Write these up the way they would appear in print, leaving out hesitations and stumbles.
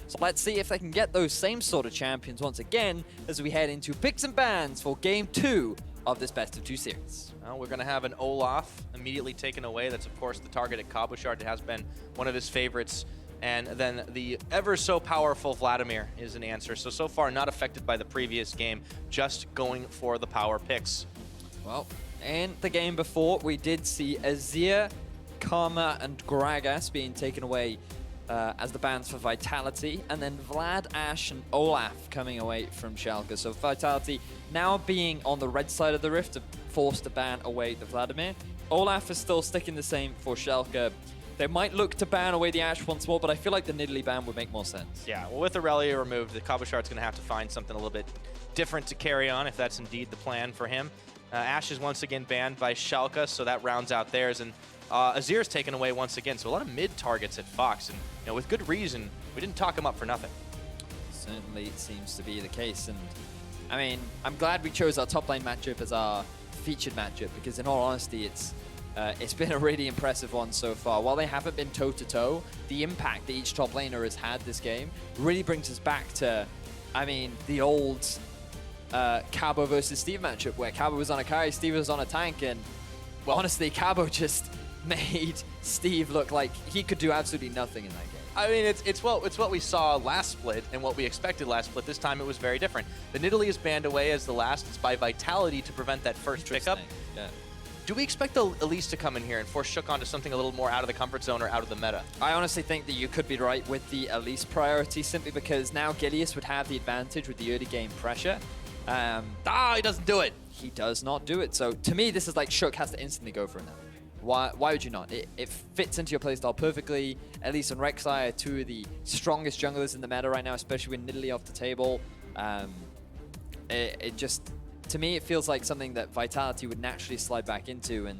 So let's see if they can get those same sort of champions once again as we head into picks and bans for Game 2 of this Best of 2 series. Well, we're going to have an Olaf immediately taken away. That's, of course, the target at Cabochard. It has been one of his favorites. And then the ever so powerful Vladimir is an answer. So far, not affected by the previous game, just going for the power picks. Well, in the game before, we did see Azir, Karma, and Gragas being taken away as the bans for Vitality, and then Vlad, Ashe, and Olaf coming away from Schalke. So Vitality now being on the red side of the rift, forced to ban away the Vladimir. Olaf is still sticking the same for Schalke. They might look to ban away the Ashe once more, but I feel like the Nidalee ban would make more sense. Yeah, well, with Aurelia removed, the Cabochard's going to have to find something a little bit different to carry on, if that's indeed the plan for him. Ashe is once again banned by Schalke, so that rounds out theirs. And Azir's taken away once again, so a lot of mid targets at Fox, and with good reason. We didn't talk him up for nothing. Certainly seems to be the case, and I mean, I'm glad we chose our top lane matchup as our featured matchup, because in all honesty, it's been a really impressive one so far. While they haven't been toe-to-toe, the impact that each top laner has had this game really brings us back to, I mean, the old Cabo versus Steve matchup, where Cabo was on a carry, Steve was on a tank, and well, honestly, Cabo just made Steve look like he could do absolutely nothing in that game. I mean, it's what we saw last split and what we expected last split. This time it was very different. The Nidalee is banned away as the last. It's by Vitality to prevent that first pickup. Yeah. Do we expect the Elise to come in here and force Shook onto something a little more out of the comfort zone or out of the meta? I honestly think that you could be right with the Elise priority, simply because now Gilius would have the advantage with the early game pressure. He doesn't do it. He does not do it. So to me, this is like Shook has to instantly go for it now. Why would you not? It fits into your playstyle perfectly. Elise and Rek'Sai are two of the strongest junglers in the meta right now, especially with Nidalee off the table. It just, to me, it feels like something that Vitality would naturally slide back into, and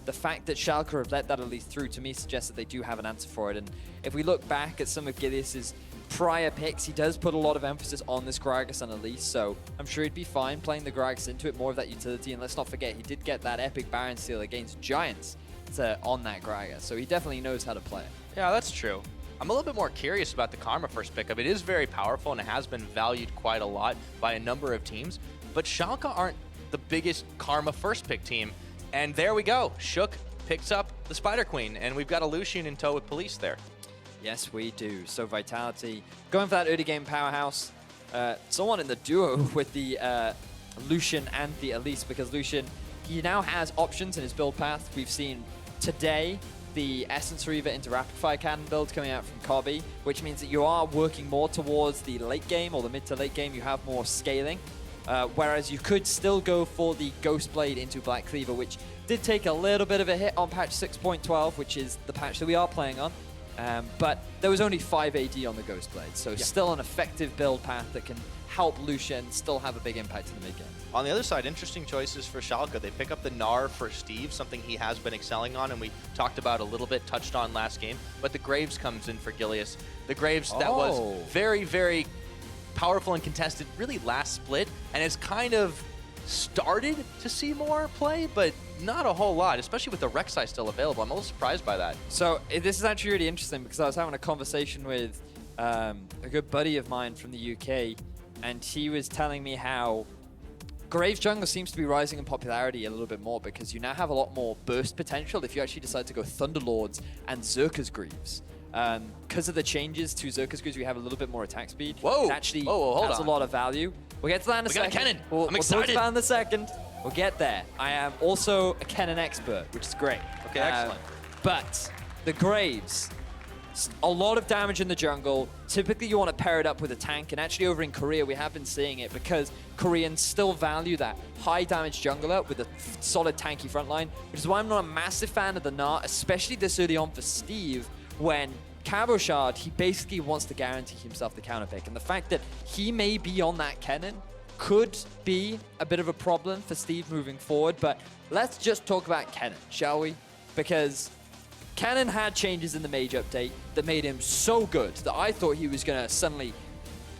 the fact that Schalke have let that Elise through, to me, suggests that they do have an answer for it. And if we look back at some of Gilius's prior picks, he does put a lot of emphasis on this Gragas and Elise, so I'm sure he'd be fine playing the Gragas into it, more of that utility. And let's not forget, he did get that epic Baron steal against Giants on that Gragas, so he definitely knows how to play it. Yeah, that's true. I'm a little bit more curious about the Karma first pickup. It is very powerful and it has been valued quite a lot by a number of teams, but Schalke aren't the biggest Karma first pick team. And there we go. Shook picks up the Spider Queen, and we've got a Lucian in tow with Police there. Yes, we do. So Vitality going for that early game powerhouse. Someone in the duo with the Lucian and the Elise, because Lucian, he now has options in his build path. We've seen today the Essence Reaver into Rapid Fire Cannon build coming out from Cobby, which means that you are working more towards the late game or the mid to late game. You have more scaling. Whereas you could still go for the Ghost Blade into Black Cleaver, which did take a little bit of a hit on patch 6.12, which is the patch that we are playing on. But there was only 5 AD on the Ghost Blade, so still an effective build path that can help Lucian still have a big impact in the mid game. On the other side, interesting choices for Schalke. They pick up the Gnar for Steve, something he has been excelling on, and we talked about a little bit, touched on last game. But the Graves comes in for Gilius. The Graves that was very, very powerful and contested really last split, and has kind of started to see more play, but not a whole lot, especially with the Rek'Sai still available. I'm a little surprised by that. So this is actually really interesting, because I was having a conversation with a good buddy of mine from the UK, and he was telling me how Graves jungle seems to be rising in popularity a little bit more, because you now have a lot more burst potential if you actually decide to go Thunderlords and Xerxes Greaves. Because of the changes to Xerxes Greaves, we have a little bit more attack speed. Whoa! It actually hold has on. a lot of value. We'll get to that in a second. We got a Kennen. I'm excited. We'll talk about it in a second. We'll get there. I am also a Kennen expert, which is great. Okay, excellent. But the Graves, a lot of damage in the jungle. Typically, you want to pair it up with a tank, and actually over in Korea, we have been seeing it, because Koreans still value that high damage jungler with a solid tanky frontline, which is why I'm not a massive fan of the Gnar, especially this early on for Steve, when Cabochard, he basically wants to guarantee himself the counter pick, and the fact that he may be on that Kennen could be a bit of a problem for Steve moving forward. But let's just talk about Kennen, shall we? Because Kennen had changes in the Mage update that made him so good that I thought he was going to suddenly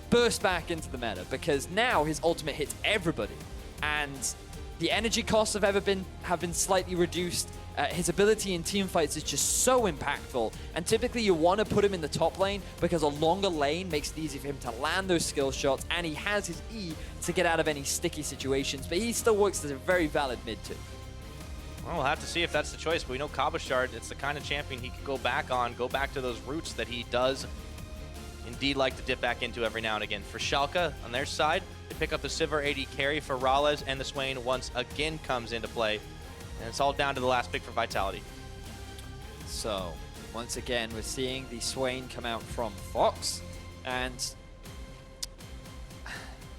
burst back into the meta, because now his ultimate hits everybody, and the energy costs have been slightly reduced. His ability in team fights is just so impactful, and typically you want to put him in the top lane because a longer lane makes it easy for him to land those skill shots, and he has his E to get out of any sticky situations, but he still works as a very valid mid too. Well, we'll have to see if that's the choice, but we know Kabashard, it's the kind of champion he can go back to those roots that he does indeed like to dip back into every now and again. For Schalke, on their side, they pick up the Sivir AD carry for Rales, and the Swain once again comes into play. And it's all down to the last pick for Vitality. So, once again, we're seeing the Swain come out from Fox. And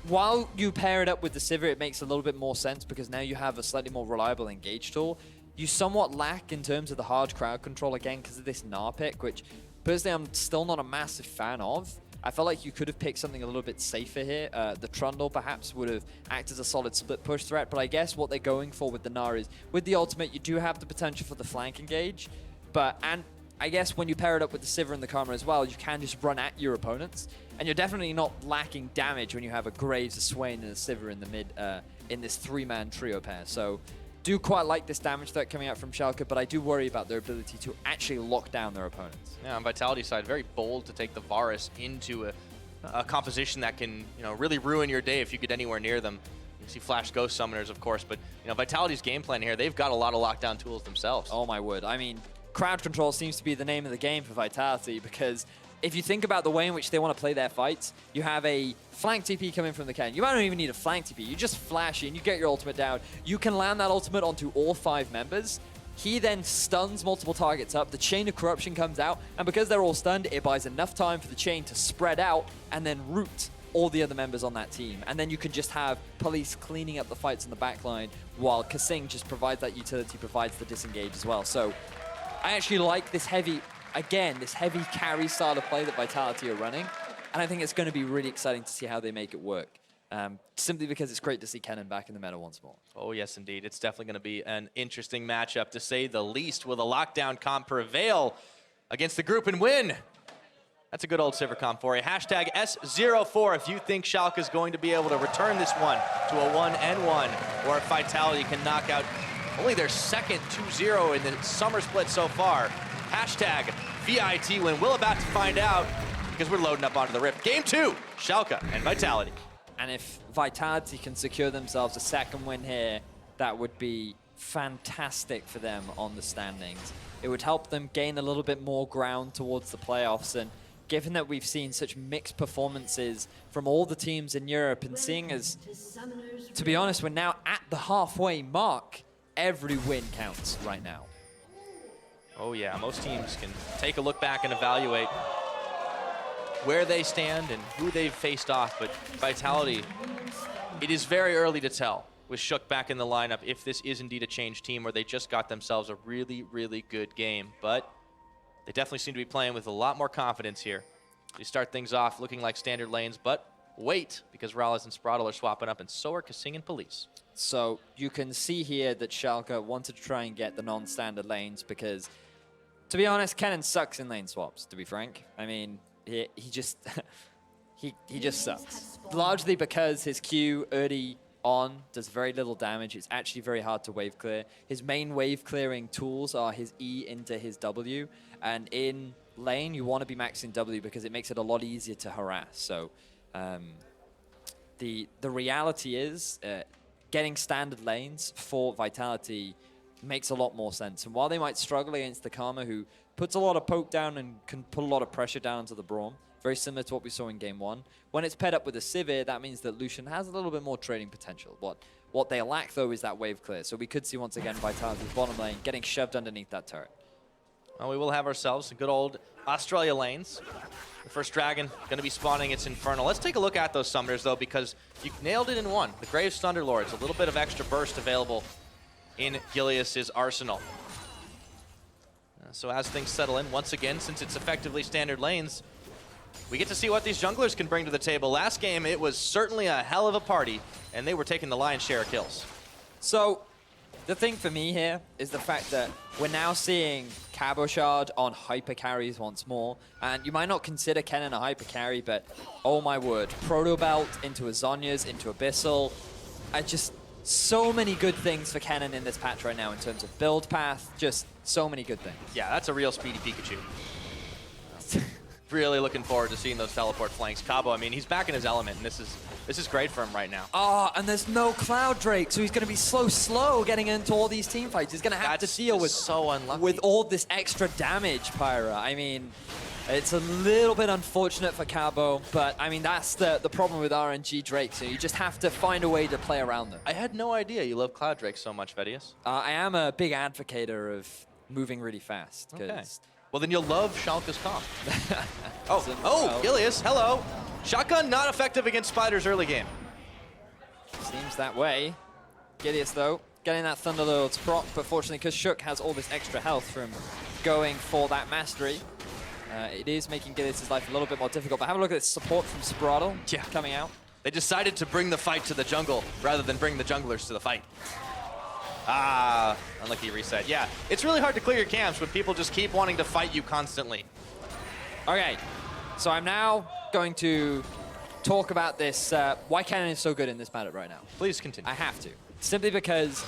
while you pair it up with the Sivir, it makes a little bit more sense because now you have a slightly more reliable engage tool. You somewhat lack in terms of the hard crowd control again because of this Gnar pick, which personally I'm still not a massive fan of. I felt like you could have picked something a little bit safer here. The Trundle perhaps would have acted as a solid split push threat, but I guess what they're going for with the Gnar is, with the ultimate, you do have the potential for the flank engage, and I guess when you pair it up with the Sivir and the Karma as well, you can just run at your opponents, and you're definitely not lacking damage when you have a Graves, a Swain, and a Sivir in the mid, in this three-man trio pair. So, do quite like this damage threat coming out from Schalke, but I do worry about their ability to actually lock down their opponents. Yeah, on Vitality's side, very bold to take the Varus into a composition that can, really ruin your day if you get anywhere near them. You see Flash Ghost Summoners, of course, but, Vitality's game plan here, they've got a lot of lockdown tools themselves. Oh my word. I mean, crowd control seems to be the name of the game for Vitality because if you think about the way in which they want to play their fights, you have a flank TP coming from the cannon. You might not even need a flank TP. You just flash in, you get your ultimate down. You can land that ultimate onto all 5 members. He then stuns multiple targets up. The Chain of Corruption comes out, and because they're all stunned, it buys enough time for the chain to spread out and then root all the other members on that team. And then you can just have Police cleaning up the fights in the backline while Kasing just provides that utility, provides the disengage as well. So I actually like this heavy, again, this heavy carry style of play that Vitality are running. And I think it's going to be really exciting to see how they make it work. Simply because it's great to see Kennen back in the meta once more. Oh, yes, indeed. It's definitely going to be an interesting matchup, to say the least. Will the lockdown comp prevail against the group and win? That's a good old Sivir comp for you. Hashtag S04 if you think Schalke is going to be able to return this one to a 1-1, or if Vitality can knock out only their second 2-0 in the summer split so far. Hashtag VIT win. We're about to find out because we're loading up onto the Rift. Game 2, Schalke and Vitality. And if Vitality can secure themselves a second win here, that would be fantastic for them on the standings. It would help them gain a little bit more ground towards the playoffs. And given that we've seen such mixed performances from all the teams in Europe, and seeing as, to be honest, we're now at the halfway mark, every win counts right now. Oh yeah, most teams can take a look back and evaluate where they stand and who they've faced off, but Vitality, it is very early to tell with Shook back in the lineup if this is indeed a changed team or they just got themselves a really, really good game. But they definitely seem to be playing with a lot more confidence here. They start things off looking like standard lanes, but wait, because Rales and Spraddle are swapping up, and so are Kasing and Police. So you can see here that Schalke wanted to try and get the non-standard lanes because, to be honest, Kennen sucks in lane swaps, to be frank. I mean, he just he just sucks. Largely because his Q early on does very little damage. It's actually very hard to wave clear. His main wave clearing tools are his E into his W, and in lane you want to be maxing W because it makes it a lot easier to harass. So the reality is getting standard lanes for Vitality makes a lot more sense. And while they might struggle against the Karma, who puts a lot of poke down and can put a lot of pressure down to the Braum, very similar to what we saw in Game 1. When it's paired up with a Sivir, that means that Lucian has a little bit more trading potential. What they lack, though, is that wave clear. So we could see, once again, Vitality's bottom lane getting shoved underneath that turret. Well, we will have ourselves some good old Australia lanes. The first dragon going to be spawning its Infernal. Let's take a look at those summoners, though, because you nailed it in one. The Graves Thunderlords, a little bit of extra burst available in Gilius's arsenal. So as things settle in, once again, since it's effectively standard lanes, we get to see what these junglers can bring to the table. Last game, it was certainly a hell of a party, and they were taking the lion's share of kills. So the thing for me here is the fact that we're now seeing Cabochard on hyper carries once more, and you might not consider Kennen a hyper carry, but oh my word, Proto Belt into a Zhonya's, into Abyssal. So many good things for Kennen in this patch right now in terms of build path, just so many good things. Yeah, that's a real speedy Pikachu. Really looking forward to seeing those teleport flanks. Cabo, I mean, he's back in his element, and this is great for him right now. Oh, and there's no Cloud Drake, so he's going to be slow getting into all these team fights. He's going to have to deal with so unlucky. With all this extra damage, Pyra. I mean, it's a little bit unfortunate for Cabo, but I mean, that's the problem with RNG Drake, so you just have to find a way to play around them. I had no idea you love Cloud Drake so much, Vedius. I am a big advocator of moving really fast. Okay. Well, then you'll love Schalke's comp. oh, Gilius, hello. Shotgun not effective against Spiders early game. Seems that way. Gilius, though, getting that Thunderlord's proc, but fortunately, because Shook has all this extra health from going for that mastery, it is making Gilius' life a little bit more difficult. But have a look at this support from Spraddle coming out. They decided to bring the fight to the jungle rather than bring the junglers to the fight. Ah, unlucky reset. Yeah, it's really hard to clear your camps when people just keep wanting to fight you constantly. Okay, so I'm now going to talk about this, why Kennen is so good in this meta right now. Please continue. I have to. Simply because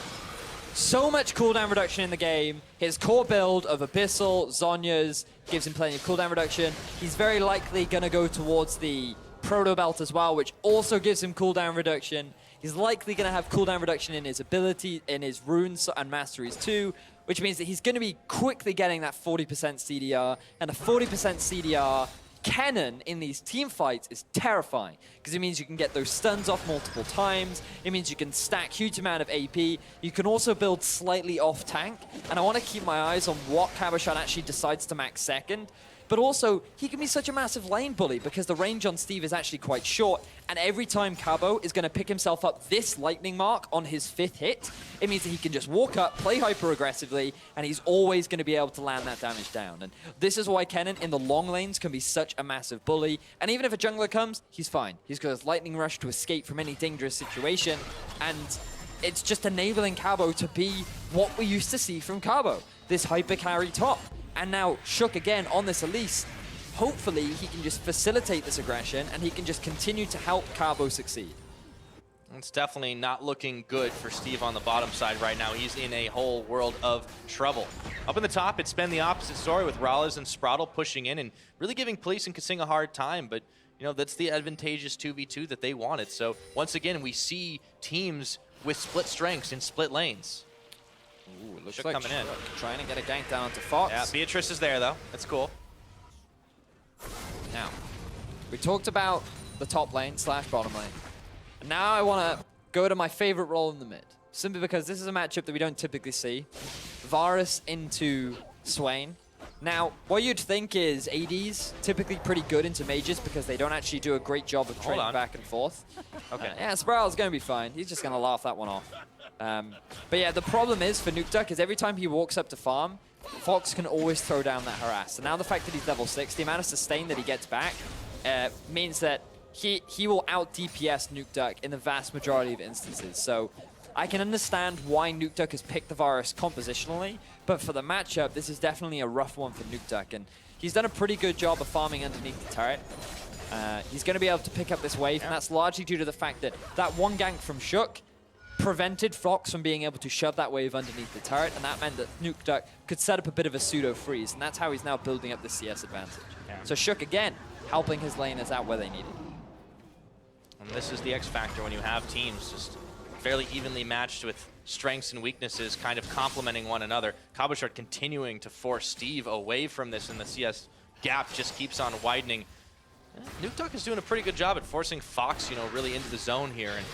so much cooldown reduction in the game. His core build of Abyssal, Zhonya's gives him plenty of cooldown reduction. He's very likely going to go towards the Proto Belt as well, which also gives him cooldown reduction. He's likely going to have cooldown reduction in his ability, in his runes and masteries too, which means that he's going to be quickly getting that 40% CDR, and a 40% CDR Kennen in these team fights is terrifying, because it means you can get those stuns off multiple times, it means you can stack huge amount of AP, you can also build slightly off tank, and I want to keep my eyes on what Cabochon actually decides to max second. But also, he can be such a massive lane bully because the range on Steve is actually quite short, and every time Cabo is going to pick himself up this lightning mark on his 5th hit, it means that he can just walk up, play hyper aggressively, and he's always going to be able to land that damage down. And this is why Kennen in the long lanes can be such a massive bully, and even if a jungler comes, he's fine. He's got his lightning rush to escape from any dangerous situation, and it's just enabling Cabo to be what we used to see from Cabo, this hyper carry top. And now Shook again on this Elise. Hopefully he can just facilitate this aggression and he can just continue to help Cabo succeed. It's definitely not looking good for Steve on the bottom side right now. He's in a whole world of trouble. Up in the top, it's been the opposite story with Rallis and Spraddle pushing in and really giving Police and Kasing a hard time, but you know, that's the advantageous 2v2 that they wanted. So once again, we see teams with split strengths in split lanes. Ooh, it looks Shook like coming in. Trying to get a gank down onto Fox. Yeah, Beatrice is there though. That's cool. Now, we talked about the top lane / bottom lane. And now I want to go to my favorite role in the mid. Simply because this is a matchup that we don't typically see. Varus into Swain. Now, what you'd think is ADs typically pretty good into mages because they don't actually do a great job of trading back and forth. Okay. Yeah, Spraddle's going to be fine. He's just going to laugh that one off. But yeah, the problem is for Nukeduck is every time he walks up to farm, Fox can always throw down that harass. And now the fact that he's level 6, the amount of sustain that he gets back means that he will out DPS Nukeduck in the vast majority of instances. So I can understand why Nukeduck has picked the Varus compositionally, but for the matchup, this is definitely a rough one for Nukeduck. And he's done a pretty good job of farming underneath the turret. He's going to be able to pick up this wave, and that's largely due to the fact that that one gank from Shook prevented Fox from being able to shove that wave underneath the turret, and that meant that Nukeduck could set up a bit of a pseudo-freeze, and that's how he's now building up the CS advantage. Yeah. So Shook, again, helping his laners out where they need it. And this is the X factor when you have teams just fairly evenly matched with strengths and weaknesses kind of complementing one another. Cabochon continuing to force Steve away from this, and the CS gap just keeps on widening. Nukeduck is doing a pretty good job at forcing Fox, you know, really into the zone here and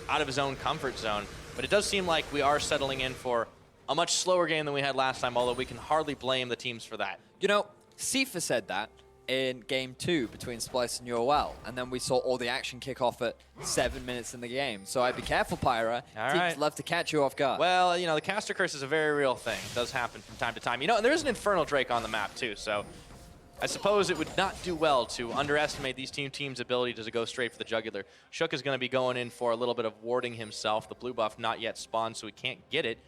out of his own comfort zone. But it does seem like we are settling in for a much slower game than we had last time, although we can hardly blame the teams for that. You know, Sifa said that in Game 2 between Splice and UOL, and then we saw all the action kick off at 7 minutes in the game. So I'd be careful, Pyra. Teams love to catch you off guard. Well, you know, the caster curse is a very real thing. It does happen from time to time. You know, and there is an Infernal Drake on the map too, so I suppose it would not do well to underestimate these teams' ability to go straight for the jugular. Shook is going to be going in for a little bit of warding himself. The blue buff not yet spawned, so he can't get it.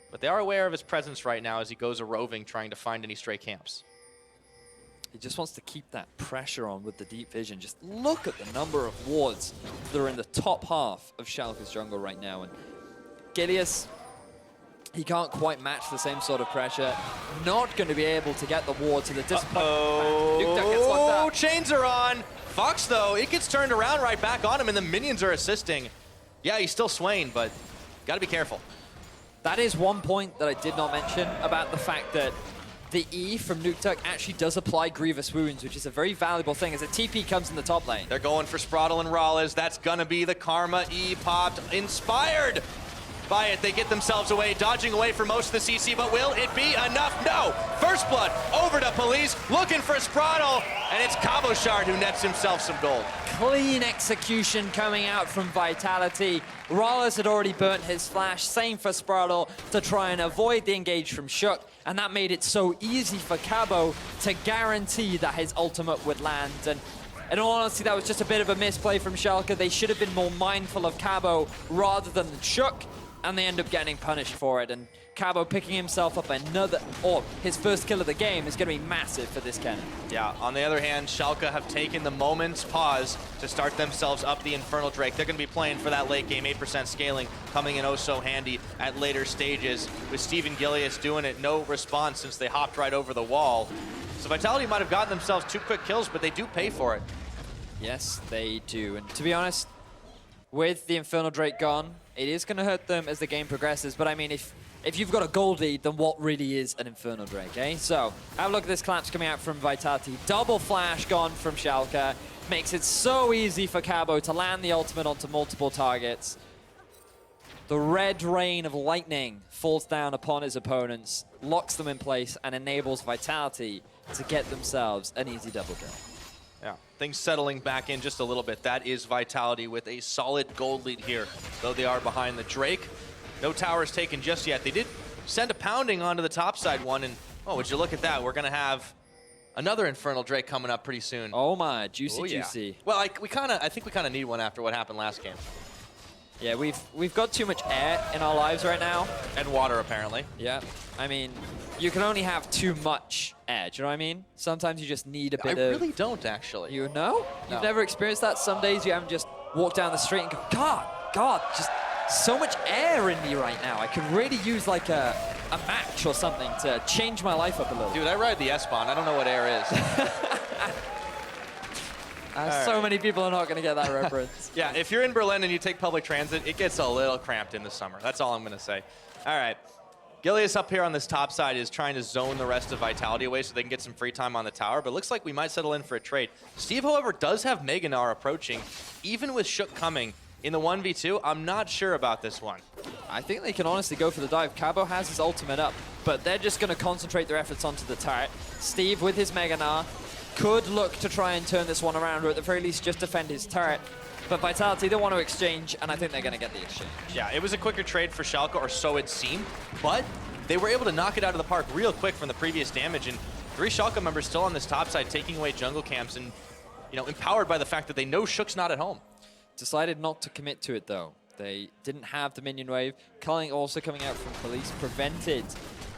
But they are aware of his presence right now as he goes a roving, trying to find any stray camps. He just wants to keep that pressure on with the deep vision. Just look at the number of wards that are in the top half of Schalke's jungle right now. And Gilius, he can't quite match the same sort of pressure. Not going to be able to get the ward to the disappointment. Oh, chains are on. Fox, though, it gets turned around right back on him, and the minions are assisting. Yeah, he's still swaying, but got to be careful. That is one point that I did not mention about the fact that the E from Nuktuk actually does apply grievous wounds, which is a very valuable thing as a TP comes in the top lane. They're going for Spraddle and Rawlez. That's gonna be the Karma. E popped, inspired by it. They get themselves away, dodging away for most of the CC, but will it be enough? No! First Blood over to Police, looking for Spraddle, and it's Cabochard who nets himself some gold. Clean execution coming out from Vitality. Rawlez had already burnt his flash, same for Spraddle to try and avoid the engage from Shook, and that made it so easy for Cabo to guarantee that his ultimate would land. And in all honesty, that was just a bit of a misplay from Schalke. They should have been more mindful of Cabo rather than Shook, and they end up getting punished for it. And Cabo picking himself up his first kill of the game is going to be massive for this Kennen. Yeah, on the other hand, Schalke have taken the moment's pause to start themselves up the Infernal Drake. They're going to be playing for that late game, 8% scaling, coming in oh so handy at later stages. With Steven Gilius doing it, no response since they hopped right over the wall. So Vitality might have gotten themselves 2 quick kills, but they do pay for it. Yes, they do. And to be honest, with the Infernal Drake gone, it is going to hurt them as the game progresses. But I mean, if you've got a gold lead, then what really is an Infernal Drake, eh? So, have a look at this collapse coming out from Vitality. Double flash gone from Schalke. Makes it so easy for Cabo to land the ultimate onto multiple targets. The red rain of lightning falls down upon his opponents, locks them in place, and enables Vitality to get themselves an easy double kill. Yeah, things settling back in just a little bit. That is Vitality with a solid gold lead here, though they are behind the Drake. No towers taken just yet. They did send a pounding onto the top side one, and oh, would you look at that? We're gonna have another Infernal Drake coming up pretty soon. Oh my, juicy, juicy. Well, I think we kind of need one after what happened last game. Yeah, we've got too much air in our lives right now. And water, apparently. Yeah, I mean, you can only have too much air, do you know what I mean? Sometimes you just need a bit of... I really don't, actually. You know? You've never experienced that? Some days you haven't just walked down the street and go, God, just so much air in me right now. I could really use like a match or something to change my life up a little. Dude, I ride the S-Bahn. I don't know what air is. So many people are not going to get that reference. Yeah, if you're in Berlin and you take public transit, it gets a little cramped in the summer. That's all I'm going to say. All right. Gilius up here on this top side is trying to zone the rest of Vitality away so they can get some free time on the tower, but looks like we might settle in for a trade. Steve, however, does have Meganar approaching, even with Shook coming in the 1v2. I'm not sure about this one. I think they can honestly go for the dive. Cabo has his ultimate up, but they're just going to concentrate their efforts onto the turret. Steve, with his Meganar, could look to try and turn this one around, or at the very least just defend his turret. But Vitality, they want to exchange, and I think they're going to get the exchange. Yeah, it was a quicker trade for Schalke, or so it seemed, but they were able to knock it out of the park real quick from the previous damage, and 3 Schalke members still on this top side taking away jungle camps and, you know, empowered by the fact that they know Shook's not at home. Decided not to commit to it, though. They didn't have the minion wave. Culling also coming out from Police prevented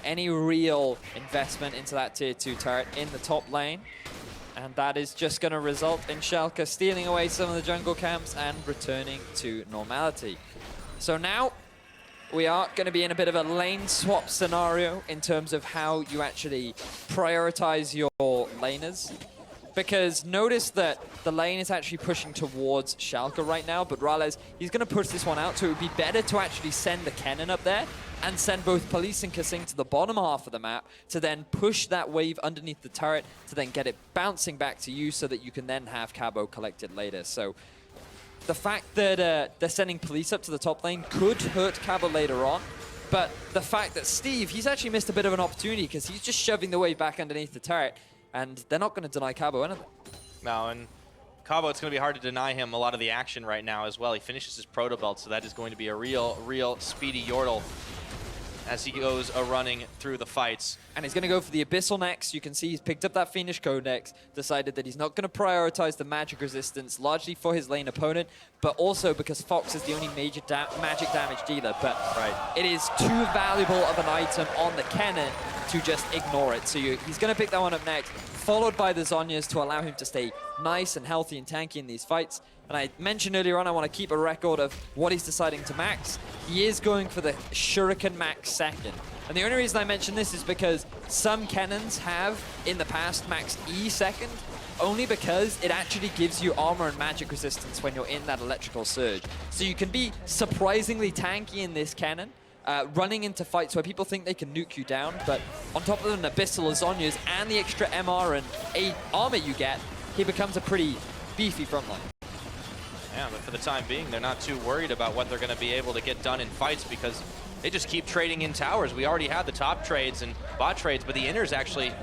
any real investment into that tier 2 turret in the top lane. And that is just going to result in Schalke stealing away some of the jungle camps and returning to normality. So now we are going to be in a bit of a lane swap scenario in terms of how you actually prioritize your laners. Because notice that the lane is actually pushing towards Schalke right now, but Rawlez, he's going to push this one out, so it would be better to actually send the Kennen up there and send both Police and Kasing to the bottom half of the map to then push that wave underneath the turret to then get it bouncing back to you so that you can then have Cabo collected later. So the fact that they're sending Police up to the top lane could hurt Cabo later on, but the fact that Steve, he's actually missed a bit of an opportunity because he's just shoving the wave back underneath the turret, and they're not going to deny Cabo anything. No, and Cabo, it's going to be hard to deny him a lot of the action right now as well. He finishes his proto belt, so that is going to be a real speedy Yordle as he goes running through the fights. and he's going to go for the Abyssal next. You can see he's picked up that Fiendish Codex, decided that he's not going to prioritize the magic resistance, largely for his lane opponent, but also because Fox is the only major magic damage dealer. But it is too valuable of an item on the Kennen to just ignore it. So he's going to pick that one up next, followed by the Zhonya's to allow him to stay nice and healthy and tanky in these fights. And I mentioned earlier on, I want to keep a record of what he's deciding to max. He is going for the Shuriken max second. And the only reason I mention this is because some Kennens have, in the past, maxed E second, only because it actually gives you armor and magic resistance when you're in that electrical surge. So you can be surprisingly tanky in this Kennen, running into fights where people think they can nuke you down, but on top of an Abyssal Zhonya's and the extra MR and A armor you get, he becomes a pretty beefy frontline. Yeah, but for the time being, they're not too worried about what they're going to be able to get done in fights because they just keep trading in towers. We already had the top trades and bot trades, but the inners actually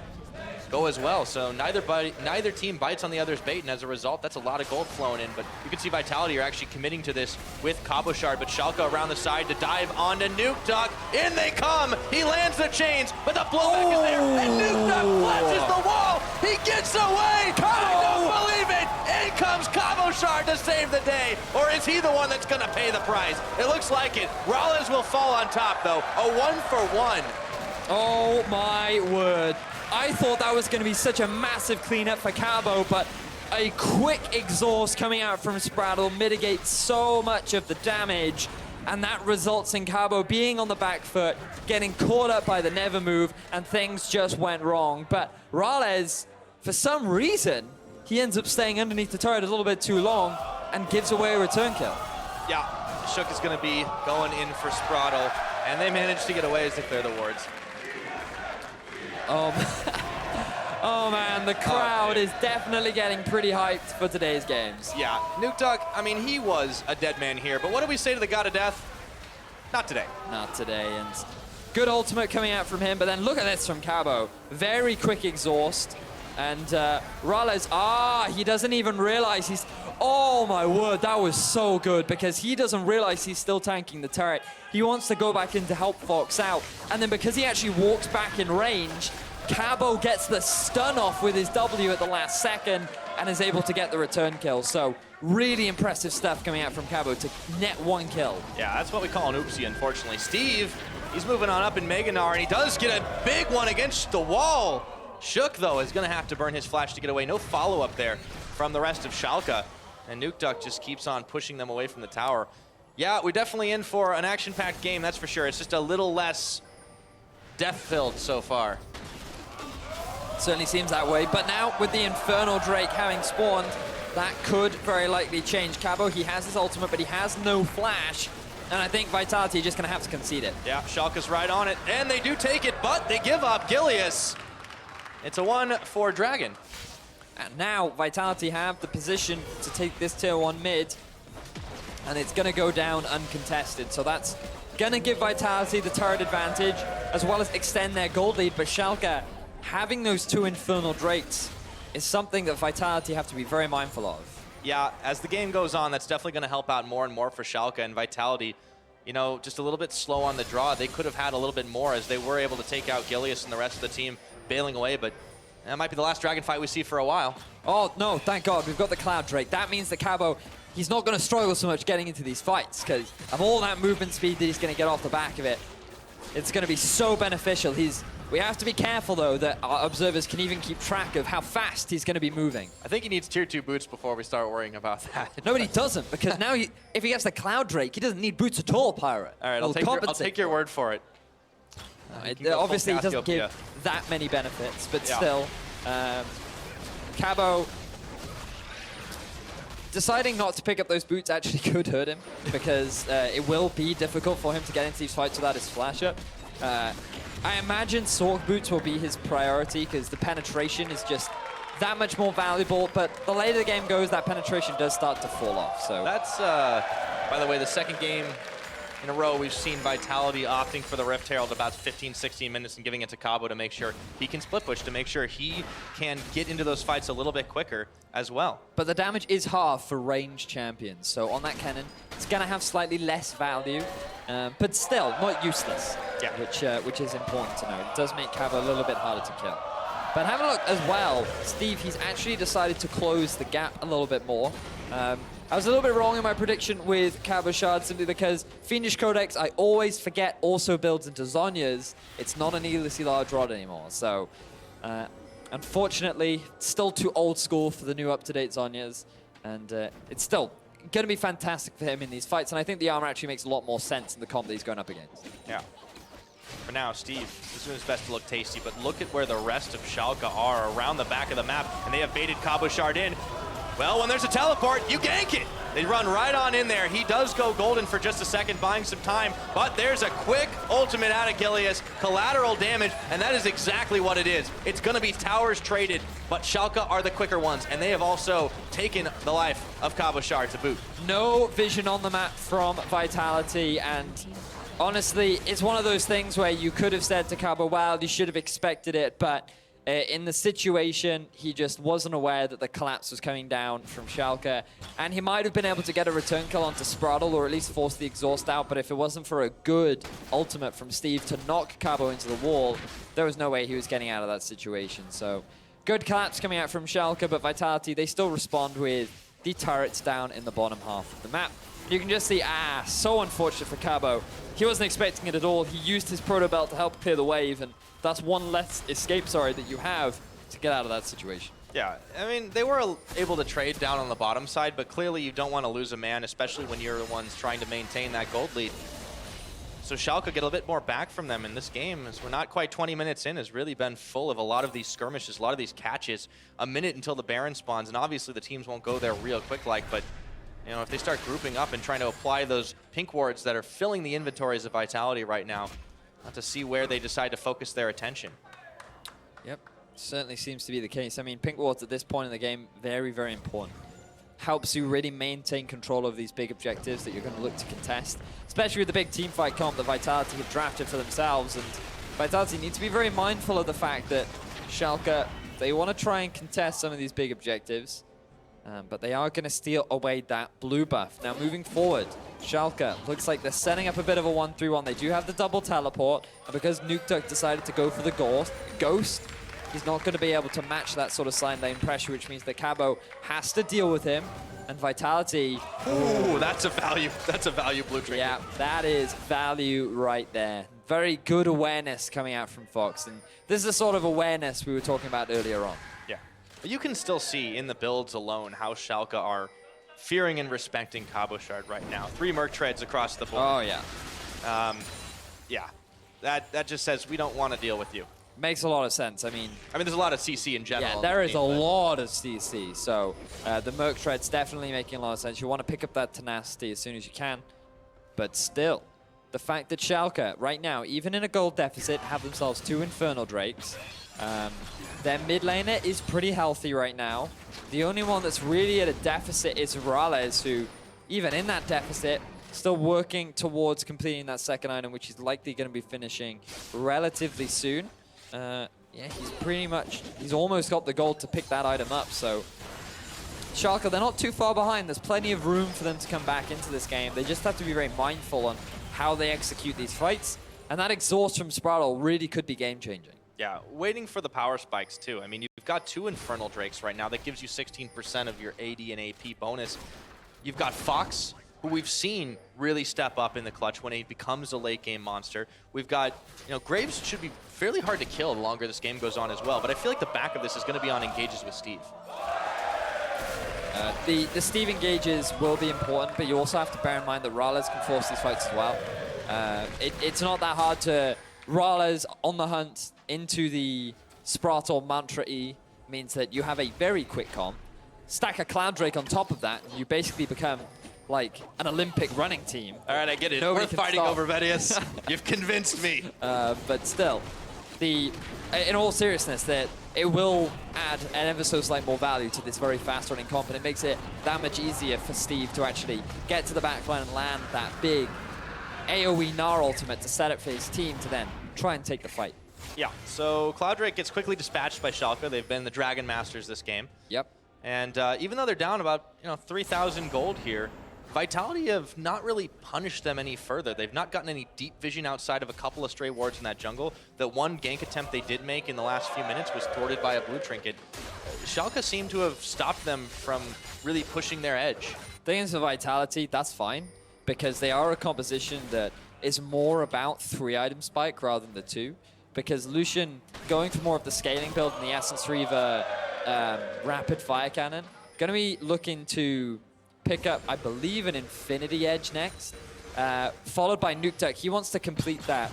go as well. So neither team bites on the other's bait, and as a result, that's a lot of gold flowing in. But you can see Vitality are actually committing to this with Cabochard, but Schalke around the side to dive onto Nukeduck. In they come! He lands the chains, but the blowback is there, and Nukeduck flashes the wall! He gets away! I don't believe it! In comes Cabochard to save the day! Or is he the one that's gonna pay the price? It looks like it. Rollins will fall on top, though. A 1-for-1. Oh my word. I thought that was going to be such a massive cleanup for Cabo, but a quick exhaust coming out from Spraddle mitigates so much of the damage, and that results in Cabo being on the back foot, getting caught up by the never move, and things just went wrong. But Rales, for some reason, he ends up staying underneath the turret a little bit too long and gives away a return kill. Yeah, Shook is going to be going in for Spraddle, and they managed to get away as they clear the wards. Oh man, the crowd is definitely getting pretty hyped for today's games. Yeah, Nukeduck, I mean, he was a dead man here, but what do we say to the God of Death? Not today. Not today, and good ultimate coming out from him, but then look at this from Cabo. Very quick exhaust, and Rales, he doesn't even realize he's, oh my word, that was so good, because he doesn't realize he's still tanking the turret. He wants to go back in to help Fox out, and then because he actually walks back in range, Cabo gets the stun off with his W at the last second and is able to get the return kill. So really impressive stuff coming out from Cabo to net 1 kill. Yeah, that's what we call an oopsie, unfortunately. Steve, he's moving on up in Meganar, and he does get a big one against the wall. Shook, though, is going to have to burn his flash to get away. No follow-up there from the rest of Schalke. And Nukeduck just keeps on pushing them away from the tower. Yeah, we're definitely in for an action-packed game, that's for sure. It's just a little less death-filled so far. Certainly seems that way, but now with the Infernal Drake having spawned, that could very likely change. Cabo, he has his ultimate, but he has no flash, and I think Vitality are just going to have to concede it. Yeah, Schalke's right on it, and they do take it, but they give up Gilius. It's a 1 for Dragon. And now Vitality have the position to take this tier 1 mid, and it's going to go down uncontested. So that's going to give Vitality the turret advantage, as well as extend their gold lead. But Schalke, having those 2 Infernal Drakes is something that Vitality have to be very mindful of. Yeah, as the game goes on, that's definitely going to help out more and more for Schalke, and Vitality, you know, just a little bit slow on the draw. They could have had a little bit more as they were able to take out Gilius and the rest of the team bailing away, but that might be the last Dragon fight we see for a while. Oh, no, thank God, we've got the Cloud Drake. That means that Cabo, he's not going to struggle so much getting into these fights because of all that movement speed that he's going to get off the back of it. It's going to be so beneficial. We have to be careful, though, that our observers can even keep track of how fast he's going to be moving. I think he needs tier 2 boots before we start worrying about that. No, but he doesn't, because now if he gets the Cloud Drake, he doesn't need boots at all, Pirate. All right, I'll take your word for it. Obviously, he doesn't give that many benefits, but still, Cabo deciding not to pick up those boots actually could hurt him, because it will be difficult for him to get into these fights without his flash up. I imagine Sork boots will be his priority, because the penetration is just that much more valuable, but the later the game goes, that penetration does start to fall off. So that's, by the way, the second game in a row we've seen Vitality opting for the Rift Herald about 15, 16 minutes and giving it to Cabo to make sure he can split push, to make sure he can get into those fights a little bit quicker as well. But the damage is half for range champions, so on that cannon, it's going to have slightly less value, but still not useless. which is important to know. It does make Cabo a little bit harder to kill. But having a look as well, Steve, he's actually decided to close the gap a little bit more. I was a little bit wrong in my prediction with Cabo Shard simply because Fiendish Codex, I always forget, also builds into Zhonya's. It's not a needlessly large rod anymore. So, unfortunately, still too old school for the new up-to-date Zhonya's. And it's still going to be fantastic for him in these fights. And I think the armor actually makes a lot more sense in the comp that he's going up against. Yeah. For now, Steve is doing his best to look tasty, but look at where the rest of Schalke are around the back of the map, and they have baited Cabo Shard in. Well, when there's a teleport, you gank it. They run right on in there. He does go golden for just a second, buying some time, but there's a quick ultimate out of Gilius, collateral damage, and that is exactly what it is. It's going to be towers traded, but Schalke are the quicker ones, and they have also taken the life of Cabo Shard to boot. No vision on the map from Vitality, and honestly, it's one of those things where you could have said to Cabo, well, you should have expected it, but in the situation, he just wasn't aware that the collapse was coming down from Schalke, and he might have been able to get a return kill onto Spraddle, or at least force the exhaust out, but if it wasn't for a good ultimate from Steve to knock Cabo into the wall, there was no way he was getting out of that situation. So, good collapse coming out from Schalke, but Vitality, they still respond with the turrets down in the bottom half of the map. You can just see, so unfortunate for Cabo. He wasn't expecting it at all. He used his Proto Belt to help clear the wave, and that's one less escape, that you have to get out of that situation. Yeah, I mean, they were able to trade down on the bottom side, but clearly you don't want to lose a man, especially when you're the ones trying to maintain that gold lead. So Schalke get a bit more back from them in this game, as we're not quite 20 minutes in, has really been full of a lot of these skirmishes, a lot of these catches, a minute until the Baron spawns, and obviously the teams won't go there real quick but you know, if they start grouping up and trying to apply those pink wards that are filling the inventories of Vitality right now, not to see where they decide to focus their attention. Yep, certainly seems to be the case. I mean, pink wards at this point in the game, very, very important. Helps you really maintain control of these big objectives that you're going to look to contest, especially with the big team fight comp that Vitality have drafted for themselves. And Vitality need to be very mindful of the fact that Schalke, they want to try and contest some of these big objectives. But they are going to steal away that blue buff. Now, moving forward, Schalke looks like they're setting up a bit of a 1-3-1. They do have the double teleport, and because Nukeduck decided to go for the Ghost, he's not going to be able to match that sort of side lane pressure, which means that Cabo has to deal with him. And Vitality... Ooh, that's a value blue trinket. Yeah, that is value right there. Very good awareness coming out from Fox. And this is the sort of awareness we were talking about earlier on. But you can still see in the builds alone how Schalke are fearing and respecting Cabo Shard right now. 3 Merc Treads across the board. Oh, yeah. Yeah, that just says we don't want to deal with you. Makes a lot of sense. I mean, there's a lot of CC in general. Yeah, there is a lot of CC. So the Merc Tread's definitely making a lot of sense. You want to pick up that tenacity as soon as you can. But still, the fact that Schalke, right now, even in a gold deficit, have themselves 2 Infernal Drakes. Their mid laner is pretty healthy right now. The only one that's really at a deficit is Rales, who, even in that deficit, still working towards completing that second item, which is likely going to be finishing relatively soon. Yeah, he's almost got the gold to pick that item up, so Schalke, they're not too far behind. There's plenty of room for them to come back into this game. They just have to be very mindful on how they execute these fights, and that exhaust from Spraddle really could be game-changing. Yeah, waiting for the power spikes too. I mean, you've got 2 Infernal Drakes right now. That gives you 16% of your AD and AP bonus. You've got Fox, who we've seen really step up in the clutch when he becomes a late game monster. We've got, Graves should be fairly hard to kill the longer this game goes on as well, but I feel like the back of this is going to be on engages with Steve. The Steve engages will be important, but you also have to bear in mind that Rales can force these fights as well. It's not that hard to... Rales on the hunt into the Spraddle Mantra E means that you have a very quick comp. Stack a Cloud Drake on top of that, and you basically become like an Olympic running team. All right, I get it. We're fighting over Vedius. You've convinced me. But still, in all seriousness, that it will add an ever so slight more value to this very fast running comp, and it makes it that much easier for Steve to actually get to the backline and land that big AoE Gnar ultimate to set up for his team to then try and take the fight. Yeah, so Cloud Drake gets quickly dispatched by Schalke. They've been the Dragon Masters this game. Yep. And even though they're down about 3,000 gold here, Vitality have not really punished them any further. They've not gotten any deep vision outside of a couple of stray wards in that jungle. The one gank attempt they did make in the last few minutes was thwarted by a blue trinket. Schalke seem to have stopped them from really pushing their edge. Thing is, for Vitality, that's fine, because they are a composition that is more about 3-item spike rather than the 2. Because Lucian, going for more of the scaling build in the S04 rapid fire cannon, going to be looking to pick up, I believe, an Infinity Edge next, followed by Nukeduck. He wants to complete that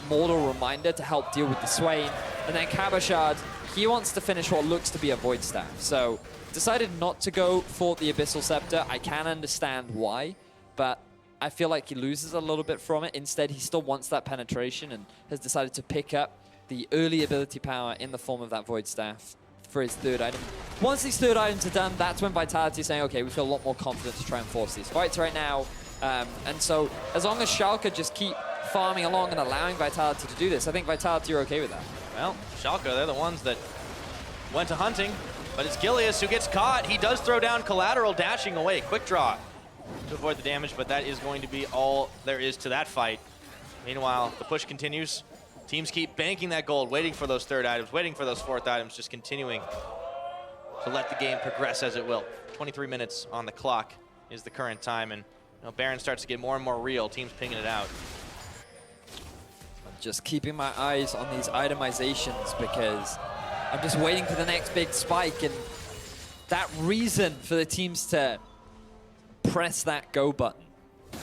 Mortal Reminder to help deal with the Swain. And then Cabochard, he wants to finish what looks to be a Void Staff. So decided not to go for the Abyssal Scepter. I can understand why, but I feel like he loses a little bit from it. Instead, he still wants that penetration and has decided to pick up the early ability power in the form of that Void Staff for his 3rd item. Once these 3rd items are done, that's when Vitality is saying, okay, we feel a lot more confident to try and force these fights right now. And so as long as Schalke just keep farming along and allowing Vitality to do this, I think Vitality are okay with that. Well, Schalke, they're the ones that went to hunting, but it's Gilius who gets caught. He does throw down collateral, dashing away. Quick draw to avoid the damage, but that is going to be all there is to that fight. Meanwhile, the push continues. Teams keep banking that gold, waiting for those 3rd items, waiting for those 4th items, just continuing to let the game progress as it will. 23 minutes on the clock is the current time, and Baron starts to get more and more real. Teams pinging it out. I'm just keeping my eyes on these itemizations because I'm just waiting for the next big spike, and that reason for the teams to press that go button,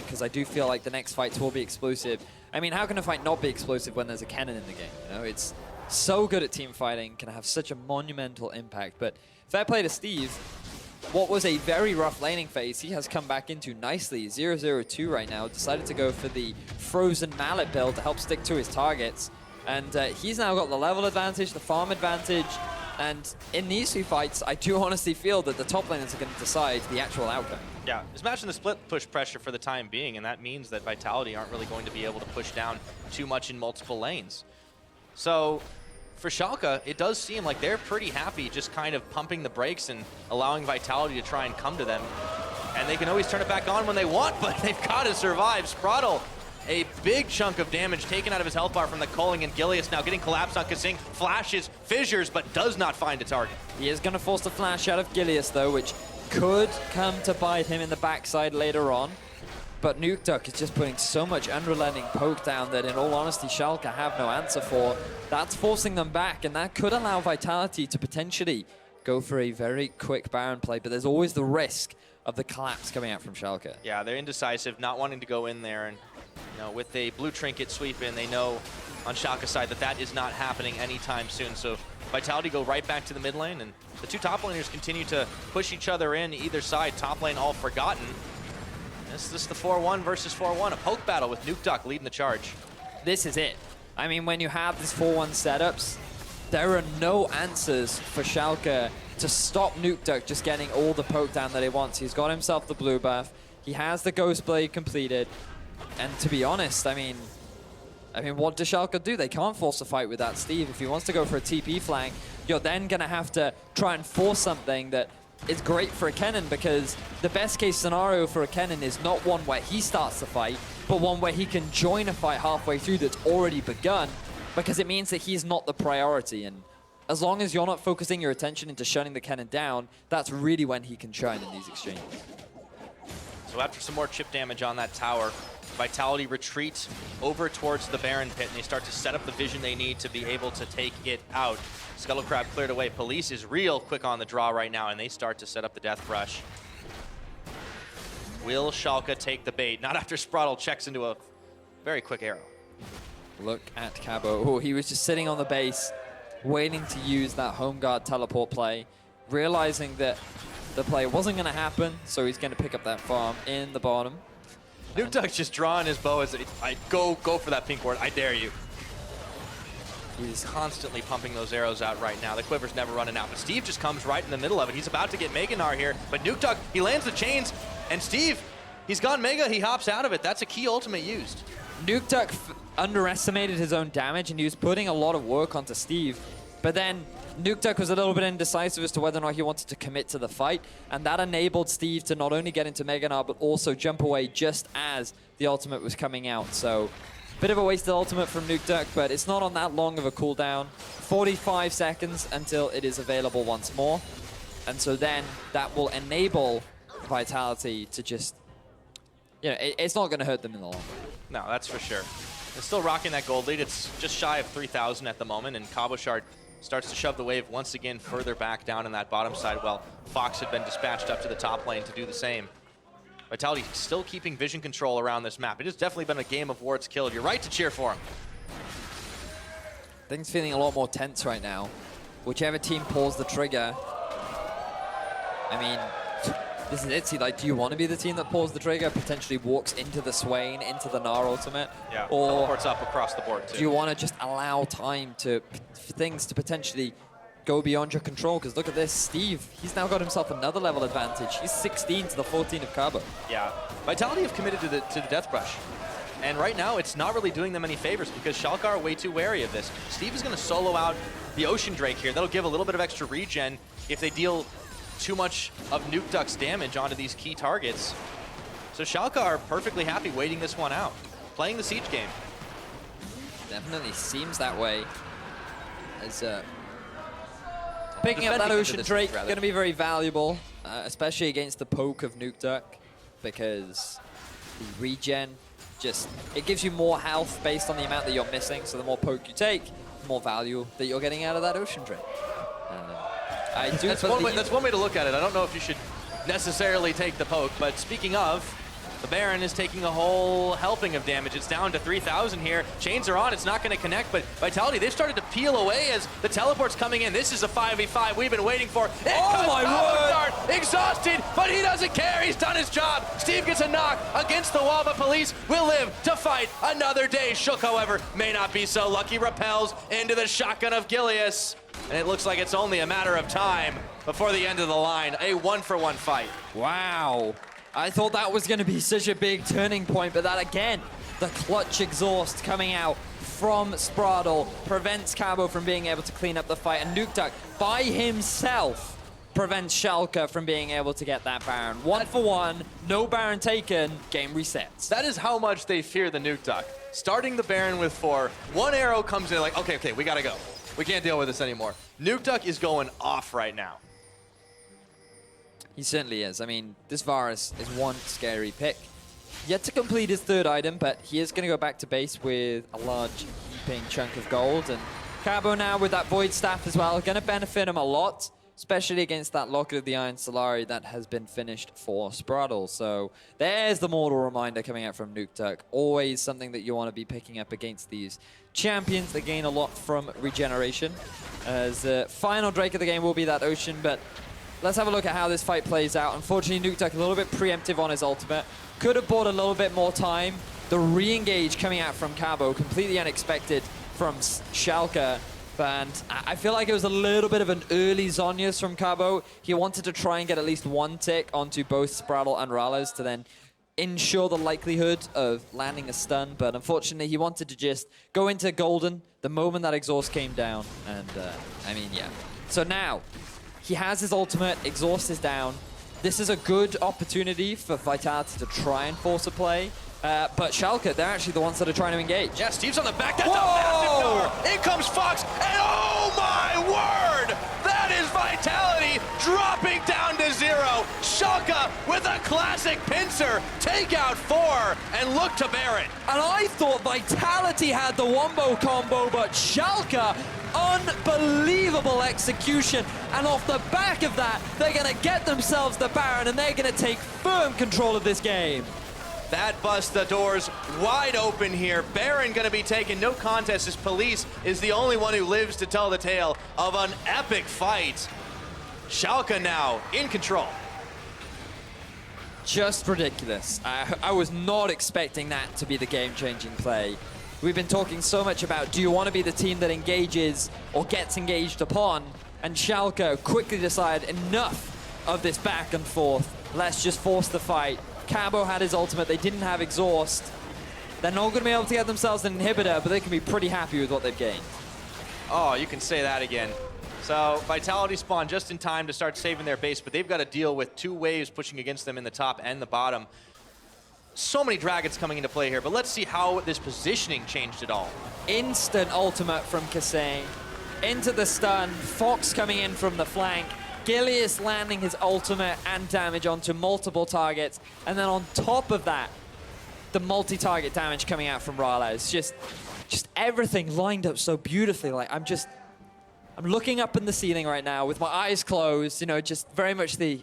because I do feel like the next fights will be explosive. I mean, how can a fight not be explosive when there's a cannon in the game? You know, it's so good at team fighting, can have such a monumental impact. But fair play to Steve. What was a very rough laning phase, he has come back into nicely. 0-0-2 right now, decided to go for the Frozen Mallet build to help stick to his targets. And he's now got the level advantage, the farm advantage. And in these 2 fights, I do honestly feel that the top laners are going to decide the actual outcome. Yeah, just imagine the split push pressure for the time being, and that means that Vitality aren't really going to be able to push down too much in multiple lanes. So for Schalke, it does seem like they're pretty happy just kind of pumping the brakes and allowing Vitality to try and come to them. And they can always turn it back on when they want, but they've got to survive. Spraddle, a big chunk of damage taken out of his health bar from the culling, and Gilius now getting collapsed on Kasing, flashes, fissures, but does not find a target. He is going to force the flash out of Gilius, though, which could come to bite him in the backside later on. But Nukeduck is just putting so much unrelenting poke down that, in all honesty, Schalke have no answer for. That's forcing them back, and that could allow Vitality to potentially go for a very quick Baron play, but there's always the risk of the collapse coming out from Schalke. Yeah, they're indecisive, not wanting to go in there, and with a blue trinket sweep in, they know on Schalke's side that that is not happening anytime soon. So Vitality go right back to the mid lane, and the 2 top laners continue to push each other in either side. Top lane all forgotten. This is the 4-1 versus 4-1, a poke battle with Nukeduck leading the charge. This is it. I mean, when you have these 4-1 setups, there are no answers for Schalke to stop Nukeduck just getting all the poke down that he wants. He's got himself the blue buff. He has the Ghost Blade completed. And to be honest, I mean, what does Schalke do? They can't force a fight with that Steve. If he wants to go for a TP flank, you're then going to have to try and force something that is great for a Kennen, because the best case scenario for a Kennen is not one where he starts the fight, but one where he can join a fight halfway through that's already begun, because it means that he's not the priority. And as long as you're not focusing your attention into shutting the Kennen down, that's really when he can shine in these exchanges. So after some more chip damage on that tower, Vitality retreat over towards the Baron pit, and they start to set up the vision they need to be able to take it out. Scuttle Crab cleared away. Police is real quick on the draw right now, and they start to set up the Death Rush. Will Schalke take the bait? Not after Spraddle checks into a very quick arrow. Look at Cabo. Oh, he was just sitting on the base, waiting to use that home guard teleport play, realizing that the play wasn't going to happen, so he's going to pick up that farm in the bottom. Nukeduck's just drawing his bow as I go for that pink ward. I dare you. He's constantly pumping those arrows out right now. The quiver's never running out, but Steve just comes right in the middle of it. He's about to get Mega Gnar here, but Nukeduck, he lands the chains, and Steve, he's gone Mega, he hops out of it. That's a key ultimate used. Nukeduck underestimated his own damage, and he was putting a lot of work onto Steve. But then Nukeduck was a little bit indecisive as to whether or not he wanted to commit to the fight, and that enabled Steve to not only get into Mega Gnar, but also jump away just as the ultimate was coming out. So, bit of a wasted ultimate from Nukeduck, but it's not on that long of a cooldown. 45 seconds until it is available once more. And so then that will enable Vitality to just, you know, it's not going to hurt them in the long run. No, that's for sure. They're still rocking that gold lead. It's just shy of 3,000 at the moment, and Cabochard starts to shove the wave once again further back down in that bottom side, while Fox had been dispatched up to the top lane to do the same. Vitality still keeping vision control around this map. It has definitely been a game of wards killed. You're right to cheer for him. Things feeling a lot more tense right now. Whichever team pulls the trigger, I mean, this is it. See, like, do you want to be the team that pulls the trigger, potentially walks into the Swain, into the Gnar ultimate? Yeah, or teleports up across the board, too. Do you want to just allow time for things to potentially go beyond your control? Because look at this, Steve, he's now got himself another level advantage. He's 16 to the 14 of Cabo. Yeah, Vitality have committed to the Death Brush. And right now, it's not really doing them any favors because Schalke are way too wary of this. Steve is going to solo out the Ocean Drake here. That'll give a little bit of extra regen if they deal too much of Nukeduck's damage onto these key targets. So Schalke are perfectly happy waiting this one out, playing the siege game. Definitely seems that way. As picking up that Ocean Drake going to be very valuable, especially against the poke of Nukeduck, because the regen just, it gives you more health based on the amount that you're missing. So the more poke you take, the more value that you're getting out of that Ocean Drake. I do. That's one way to look at it. I don't know if you should necessarily take the poke, but speaking of, the Baron is taking a whole helping of damage. It's down to 3,000 here. Chains are on. It's not going to connect, but Vitality, they've started to peel away as the teleport's coming in. This is a 5v5 we've been waiting for. Oh my word! Exhausted, but he doesn't care. He's done his job. Steve gets a knock against the wall, but Police will live to fight another day. Shook, however, may not be so lucky. Repels into the shotgun of Gilius. And it looks like it's only a matter of time before the end of the line. A 1-for-1 fight. Wow. I thought that was going to be such a big turning point, but that again, the clutch exhaust coming out from Spraddle prevents Cabo from being able to clean up the fight. And Nukeduck, by himself, prevents Schalke from being able to get that Baron. 1-for-1, no Baron taken, game resets. That is how much they fear the Nukeduck. Starting the Baron with 4, one arrow comes in like, okay, we gotta go. We can't deal with this anymore. Nukeduck is going off right now. He certainly is. I mean, this Varus is one scary pick. Yet to complete his third item, but he is going to go back to base with a large heaping chunk of gold. And Cabo now with that Void Staff as well, going to benefit him a lot, especially against that Locket of the Iron Solari that has been finished for Spraddle. So there's the mortal reminder coming out from Nukeduck. Always something that you want to be picking up against these champions that gain a lot from regeneration. As the final Drake of the game will be that Ocean, but let's have a look at how this fight plays out. Unfortunately, Nukeduck a little bit preemptive on his ultimate. Could have bought a little bit more time. The re-engage coming out from Cabo, completely unexpected from Schalke. And I feel like it was a little bit of an early Zhonya's from Cabo. He wanted to try and get at least one tick onto both Spraddle and Rallas to then ensure the likelihood of landing a stun. But unfortunately, he wanted to just go into Golden the moment that exhaust came down. And I mean, yeah. So now, he has his ultimate, exhaust is down. This is a good opportunity for Vitality to try and force a play. But Schalke, they're actually the ones that are trying to engage. Yeah, Steve's on the back. That's a massive Gnar. In comes Fox, and oh my word! That is Vitality dropping down to 0. Schalke with a classic pincer. Take out 4 and look to Baron. And I thought Vitality had the wombo combo, but Schalke, unbelievable execution. And off the back of that, they're going to get themselves the Baron, and they're going to take firm control of this game. That busts the doors wide open here. Baron going to be taken, no contest, as Police is the only one who lives to tell the tale of an epic fight. Schalke now in control. Just ridiculous. I was not expecting that to be the game-changing play. We've been talking so much about, do you want to be the team that engages or gets engaged upon? And Schalke quickly decide, enough of this back and forth. Let's just force the fight. Cabo had his ultimate, they didn't have exhaust. They're not going to be able to get themselves an inhibitor, but they can be pretty happy with what they've gained. Oh, you can say that again. So Vitality spawned just in time to start saving their base, but they've got to deal with 2 waves pushing against them in the top and the bottom. So many dragons coming into play here, but let's see how this positioning changed it all. Instant ultimate from Kasane. Into the stun, Fox coming in from the flank, Gilius landing his ultimate and damage onto multiple targets, and then on top of that, the multi-target damage coming out from Rales. Just everything lined up so beautifully. Like I'm looking up in the ceiling right now with my eyes closed, you know, just very much the,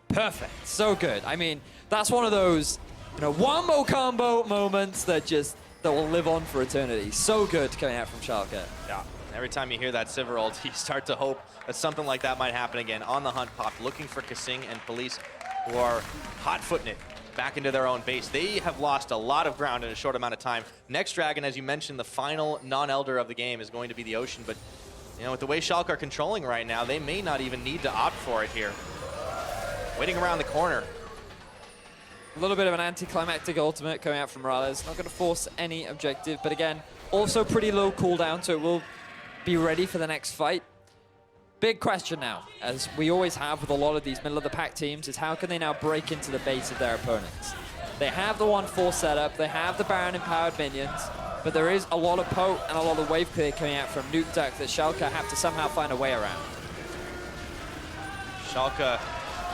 perfect, so good. I mean, that's one of those, you know, wombo combo moments that will live on for eternity. So good coming out from Schalke. Yeah. Every time you hear that Sivir ult, you start to hope that something like that might happen again. On the hunt, Pop, looking for Kasing and Police, who are hot-footing it back into their own base. They have lost a lot of ground in a short amount of time. Next Dragon, as you mentioned, the final non-Elder of the game is going to be the Ocean, but you know, with the way Schalke are controlling right now, they may not even need to opt for it here. Waiting around the corner. A little bit of an anticlimactic ultimate coming out from Rales. Not going to force any objective, but again, also pretty low cooldown, so it will be ready for the next fight. Big question now, as we always have with a lot of these middle-of-the-pack teams, is how can they now break into the base of their opponents? They have the 1-4 setup, they have the Baron-empowered minions, but there is a lot of poke and a lot of wave clear coming out from Nuke Duck that Schalke have to somehow find a way around. Schalke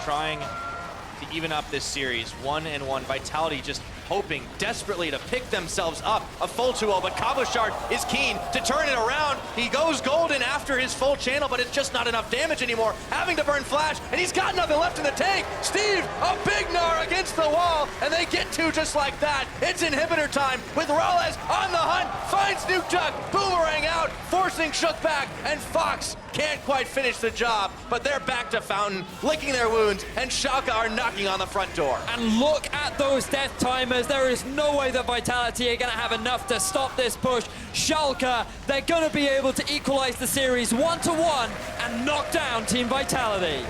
trying to even up this series, 1-1. Vitality just hoping desperately to pick themselves up a full 2-0, but Cabochard is keen to turn it around. He goes golden after his full channel, but it's just not enough damage anymore. Having to burn flash, and he's got nothing left in the tank. Steve, a big Gnar against the wall, and they get 2 just like that. It's inhibitor time with Rales on the hunt, finds Nuke Duck, boomerang out, forcing Shook back, and Fox can't quite finish the job, but they're back to Fountain, licking their wounds, and Schalke are knocking on the front door. And look at those death timers. There is no way that Vitality are going to have enough to stop this push. Schalke, they're going to be able to equalize the series 1-1 and knock down Team Vitality.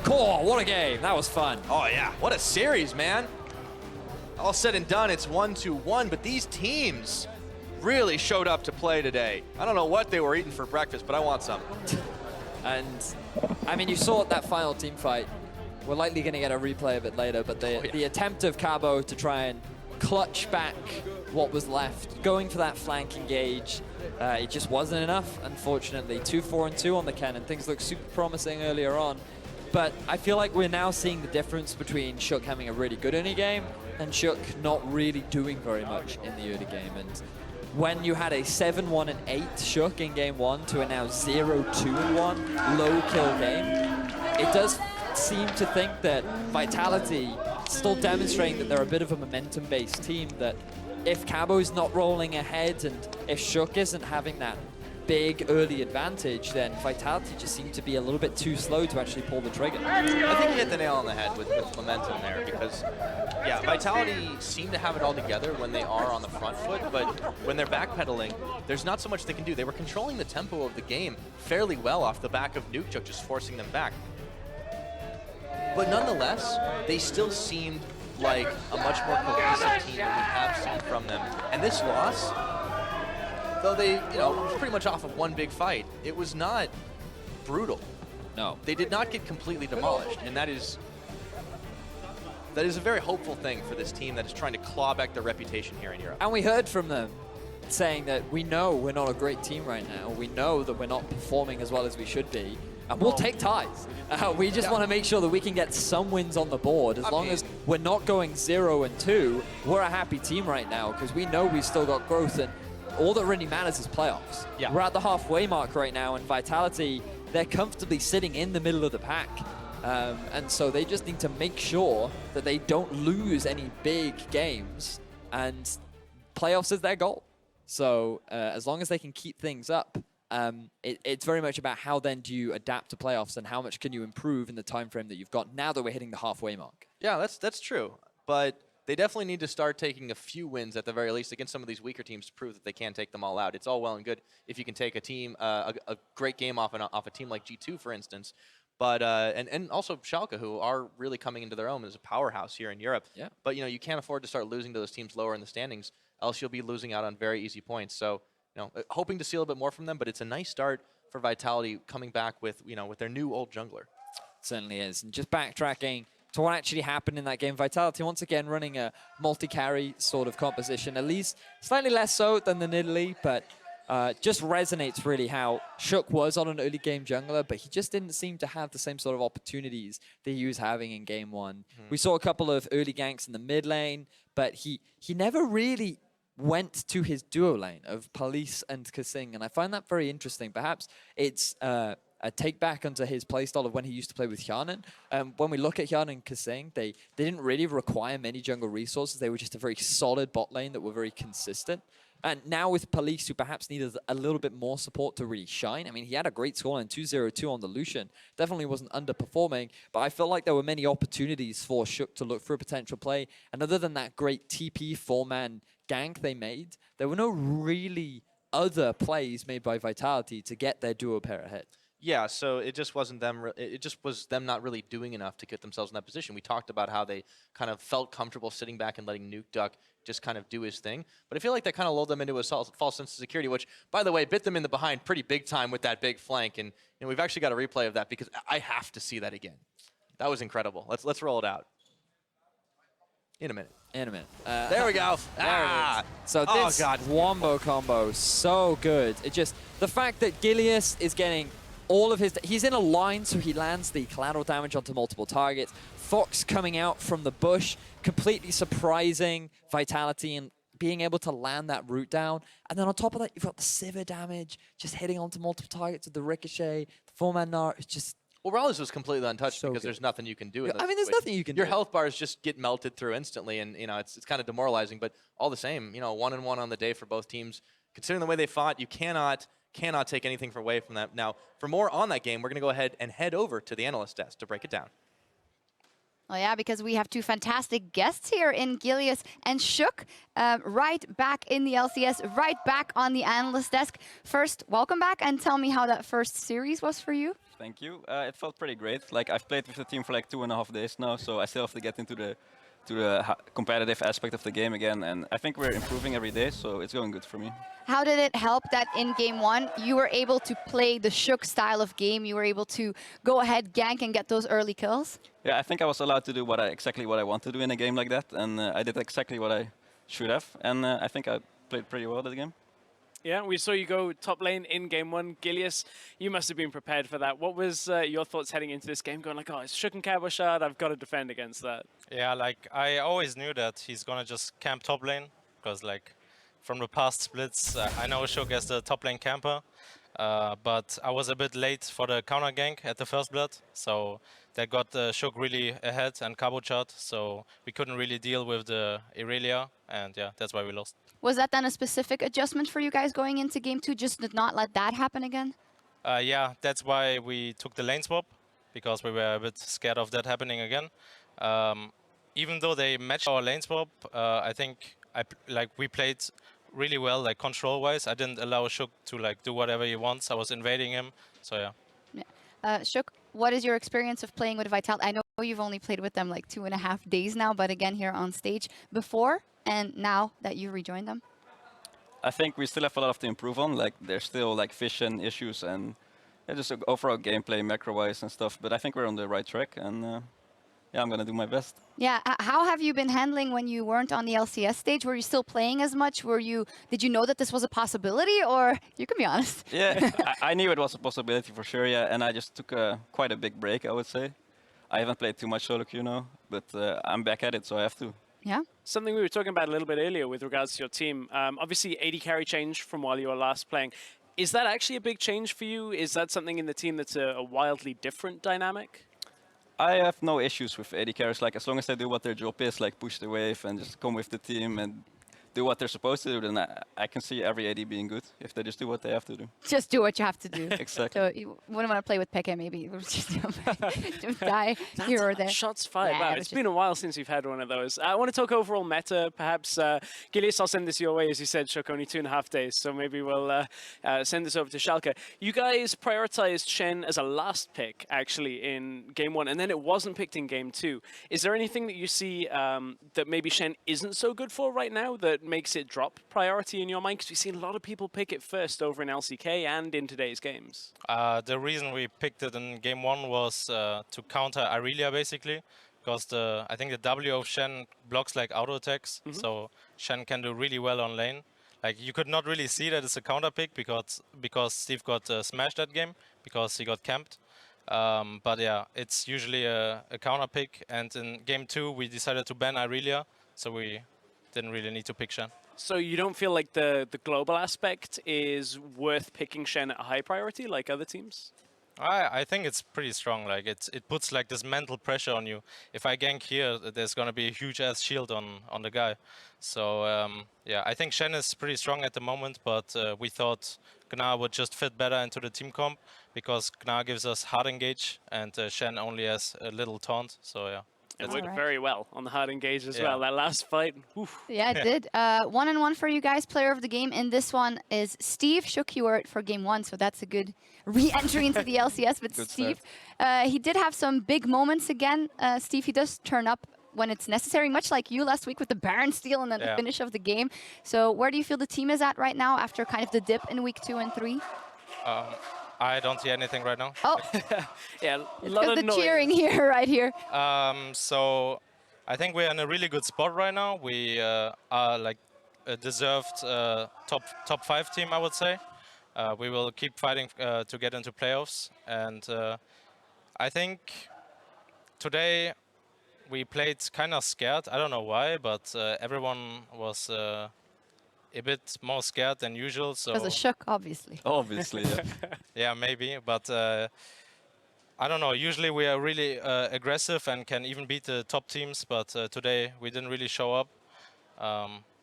Cool, what a game. That was fun. Oh yeah, what a series, man. All said and done, it's 1-1, but these teams really showed up to play today. I don't know what they were eating for breakfast, but I want some. And, I mean, you saw that final team fight. We're likely going to get a replay of it later, but the attempt of Cabo to try and clutch back what was left, going for that flank engage, it just wasn't enough, unfortunately. 2-4-2 on the cannon. Things looked super promising earlier on. But I feel like we're now seeing the difference between Shook having a really good early game and Shook not really doing very much in the early game. And when you had a 7-1-8 Shook in game 1 to a now 0-2-1 low kill game, it does seem to think that Vitality still demonstrating that they're a bit of a momentum-based team, that if Cabo's not rolling ahead and if Shook isn't having that big early advantage, then Vitality just seem to be a little bit too slow to actually pull the trigger. I think you hit the nail on the head with momentum there, because yeah, Vitality seem to have it all together when they are on the front foot, but when they're backpedaling, there's not so much they can do. They were controlling the tempo of the game fairly well off the back of Nuke just forcing them back. But nonetheless, they still seemed like a much more cohesive team than we have seen from them. And this loss, though they, was pretty much off of one big fight, it was not brutal. No. They did not get completely demolished, and that is a very hopeful thing for this team that is trying to claw back their reputation here in Europe. And we heard from them saying that we know we're not a great team right now. We know that we're not performing as well as we should be. And we'll take ties. We just want to make sure that we can get some wins on the board. As long as we're not going 0-2, we're a happy team right now, because we know we've still got growth, and all that really matters is playoffs. Yeah. We're at the halfway mark right now, and Vitality, they're comfortably sitting in the middle of the pack. And so they just need to make sure that they don't lose any big games, and playoffs is their goal. So as long as they can keep things up, it's very much about how then do you adapt to playoffs and how much can you improve in the time frame that you've got now that we're hitting the halfway mark. Yeah, that's true. But they definitely need to start taking a few wins at the very least against some of these weaker teams to prove that they can take them all out. It's all well and good if you can take a team, a great game off a team like G2, for instance. But and also Schalke, who are really coming into their own as a powerhouse here in Europe. Yeah. But you can't afford to start losing to those teams lower in the standings. else you'll be losing out on very easy points. So, hoping to see a little bit more from them, but it's a nice start for Vitality coming back with, with their new old jungler. Certainly is. And just backtracking to what actually happened in that game, Vitality once again running a multi-carry sort of composition, at least slightly less so than the Nidalee, but just resonates really how Shook was on an early game jungler, but he just didn't seem to have the same sort of opportunities that he was having in game one. We saw a couple of early ganks in the mid lane, but he never really went to his duo lane of Police and Kasing, and I find that very interesting. Perhaps it's a take back onto his playstyle of when he used to play with Hjarnan. When we look at Hjarnan and Kasing, they didn't really require many jungle resources. They were just a very solid bot lane that were very consistent. And now with Police, who perhaps needed a little bit more support to really shine. I mean, he had a great scoreline, 2-0-2 on the Lucian. Definitely wasn't underperforming, but I felt like there were many opportunities for Shook to look for a potential play. And other than that great TP 4-man gank they made, there were no really other plays made by Vitality to get their duo pair ahead. Yeah, so it just wasn't them. It just was them not really doing enough to get themselves in that position. We talked about how they kind of felt comfortable sitting back and letting Nuke Duck just kind of do his thing. But I feel like that kind of lulled them into a false sense of security, which, by the way, bit them in the behind pretty big time with that big flank. And we've actually got a replay of that because I have to see that again. That was incredible. Let's roll it out. In a minute. In a minute. There we go. There it is. So this wombo combo, so good. It just, the fact that Gilius is getting all of his, he's in a line, so he lands the collateral damage onto multiple targets. Fox coming out from the bush, completely surprising Vitality and being able to land that root down. And then on top of that, you've got the Sivir damage, just hitting onto multiple targets with the Ricochet, the 4-man Gnar. It's just... Well, Rallis was completely untouched so because good. there's nothing you can do. I mean, there's nothing you can do. Your health bars just get melted through instantly, and it's kind of demoralizing. But all the same, 1-1 on the day for both teams. Considering the way they fought, you cannot take anything away from that. Now, for more on that game, we're going to go ahead and head over to the analyst desk to break it down. Well, yeah, because we have two fantastic guests here in Gilius and Shook, right back in the LCS, right back on the analyst desk. First, welcome back, and tell me how that first series was for you. Thank you. It felt pretty great. Like, I've played with the team for like 2.5 days now, so I still have to get into the competitive aspect of the game again, and I think we're improving every day, so it's going good for me. How did it help that in game one you were able to play the Shook style of game? You were able to go ahead, gank, and get those early kills? Yeah, I think I was allowed to do exactly what I want to do in a game like that, and I did exactly what I should have, and I think I played pretty well that game. Yeah, we saw you go top lane in game one. Gilius, you must have been prepared for that. What was your thoughts heading into this game? Going like, oh, it's Shook and Cabochard, I've got to defend against that. Yeah, like I always knew that he's gonna just camp top lane because like from the past splits, I know Shook as the top lane camper, but I was a bit late for the counter gank at the first blood, so that got Shook really ahead and Cabochard, so we couldn't really deal with the Irelia, and yeah, that's why we lost. Was that then a specific adjustment for you guys going into game two, just to not let that happen again? Yeah, that's why we took the lane swap, because we were a bit scared of that happening again. Even though they matched our lane swap, I think we played really well, like control-wise. I didn't allow Shook to like do whatever he wants. I was invading him, so yeah. Shook, what is your experience of playing with Vitality? I know you've only played with them like 2.5 days now, but again here on stage, before and now that you rejoined them? I think we still have a lot to improve on. Like, there's still like vision issues and just overall gameplay, macro-wise and stuff. But I think we're on the right track, and yeah, I'm gonna do my best. Yeah, how have you been handling when you weren't on the LCS stage? Were you still playing as much? Did you know that this was a possibility, or you can be honest? Yeah, I knew it was a possibility for sure. Yeah, and I just took quite a big break, I would say. I haven't played too much solo queue now, but I'm back at it, so I have to. Yeah. Something we were talking about a little bit earlier with regards to your team. Obviously, AD carry change from while you were last playing. Is that actually a big change for you? Is that something in the team that's a wildly different dynamic? I have no issues with AD carries. Like, as long as they do what their job is, like push the wave and just come with the team and do what they're supposed to do, then I can see every AD being good if they just do what they have to do. Just do what you have to do. Exactly. So you wouldn't want to play with Peke, maybe. Just die here or there. Shots fired. Yeah, wow, it's been a while since you've had one of those. I want to talk overall meta, perhaps. Gilius, I'll send this your way. As you said, Shook, only 2.5 days, so maybe we'll send this over to Schalke. You guys prioritized Shen as a last pick, actually, in game one, and then it wasn't picked in game two. Is there anything that you see that maybe Shen isn't so good for right now that makes it drop priority in your mind? Because we've seen a lot of people pick it first over in LCK and in today's games. The reason we picked it in game 1 was to counter Irelia, basically. Because I think the W of Shen blocks like auto attacks, so Shen can do really well on lane. Like you could not really see that it's a counter pick because Steve got smashed that game because he got camped. But yeah, it's usually a counter pick. And in game 2, we decided to ban Irelia, so we didn't really need to pick Shen. So you don't feel like the global aspect is worth picking Shen at a high priority like other teams? I think it's pretty strong. Like it puts like this mental pressure on you. If I gank here, there's gonna be a huge ass shield on the guy. So yeah, I think Shen is pretty strong at the moment, but we thought Gnar would just fit better into the team comp because Gnar gives us hard engage and Shen only has a little taunt. So yeah. It worked very well on the hard engage as Yeah. well. That last fight. Oof. Yeah, it did. 1-1 for you guys. Player of the game in this one is Steve. Shook, you were it for game 1, so that's a good re-entry into the LCS. But Good Steve, he did have some big moments again. Steve, he does turn up when it's necessary, much like you last week with the Baron steal and then the finish of the game. So where do you feel the team is at right now after kind of the dip in week 2 and 3? I don't see anything right now. Oh, Yeah, a it's lot got of the noise. cheering here, right here. So I think we're in a really good spot right now. We are like a deserved top 5 team, I would say. We will keep fighting to get into playoffs, and I think today we played kind of scared. I don't know why, but everyone was a bit more scared than usual. So Because of Shook, obviously. Obviously, yeah. yeah, maybe, but I don't know. Usually we are really aggressive and can even beat the top teams, but today we didn't really show up.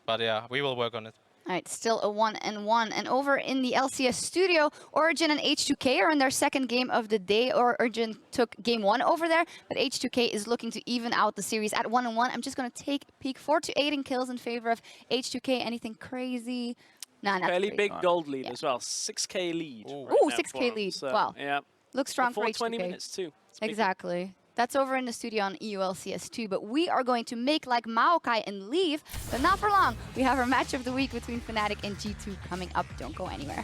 But yeah, we will work on it. All right, still a 1-1. And over in the LCS studio, Origin and H2K are in their second game of the day. Origin took game 1 over there, but H2K is looking to even out the series at 1-1. I'm just going to take a peek. 4-8 in kills in favor of H2K. Anything crazy? Nah, not Fairly crazy. big gold lead Yeah. as well. 6K lead. Ooh, right now 6K for 'em. lead. So, Wow. Yeah. Looks strong for Before H2K. 20 minutes too. Speaking- Exactly. That's over in the studio on EU LCS 2, but we are going to make like Maokai and leave, but not for long. We have our match of the week between Fnatic and G2 coming up. Don't go anywhere.